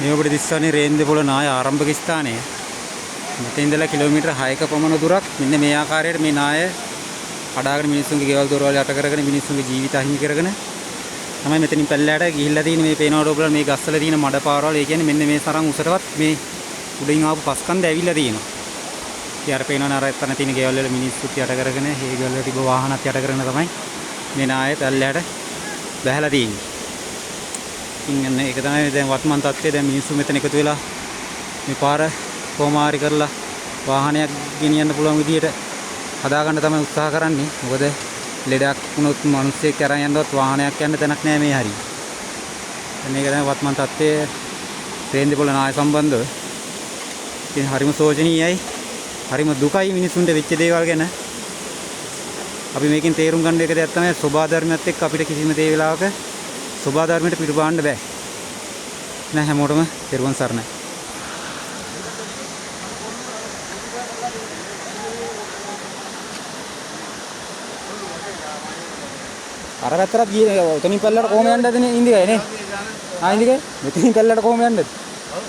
මේ ඔබට දිස්සන්නේ රේන්දපොළ නාය ආරම්භක ස්ථානය. මෙතන ඉඳලා කිලෝමීටර් 6ක පමණ දුරක් මෙන්න මේ ආකාරයට මේ නාය කඩාගෙන මිනිස්සුන්ගේ ගෙවල් දොරවල් යට කරගෙන මිනිස්සුන්ගේ ජීවිත අහිමි කරගෙන තමයි මෙතනින් පැල්ලයට ගිහිල්ලා තියෙන්නේ. මේ පේනවට ඔබලා මේ ගස්වල තියෙන මඩ පාරවල්. ඒ කියන්නේ මෙන්න මේ තරම් උසටවත් මේ උඩින් ආපු පස්කන්ද ඇවිල්ලා තියෙනවා. ඉතින් අර පේනවනේ අර එතන තියෙන ගෙවල් වල මිනිස්සුත් යට කරගෙන ඒ ගෙවල් වල තිබ්බ වාහනත් යට කරගෙන තමයි මේ නාය පැල්ලයට බැහැලා තියෙන්නේ. ඉතින් ඒක තමයි දැන් වත්මන් තත්ත්වය. දැන් මිනිස්සු මෙතන එකතු වෙලා මේ පාර කොමාරි කරලා වාහනයක් ගෙනියන්න පුළුවන් විදියට හදාගන්න තමයි උත්සාහ කරන්නේ. මොකද ලෙඩක් වුණොත් මිනිස්සෙක් අරන් යනවත් වාහනයක් යන්න තැනක් නැහැ මේ හරිය. මේක තමයි වත්මන් තත්ත්වයේ රේන්දපොළ නාය සම්බන්ධව. ඉතින් හරිම සෝචනීයයි. හරිම දුකයි මිනිස්සුන්ට වෙච්ච දේවල් ගැන. අපි මේකෙන් තේරුම් ගන්න එක දෙයක් තමයි සෝබා ධර්මයත් එක්ක අපිට කිසිම දේ වෙලාවක සෝබා ධර්මයට පිටුපාන්න බෑ. නෑ හැමෝටම තෙරුවන් සරණයි. අර පැත්තට ගියේ උතනින් පැල්ලට කොහොම යන්නද ඉන්දිකේ නේ? ආ ඉන්දිකේ මෙතනින් පැල්ලට කොහොම යන්නද? ඔව්.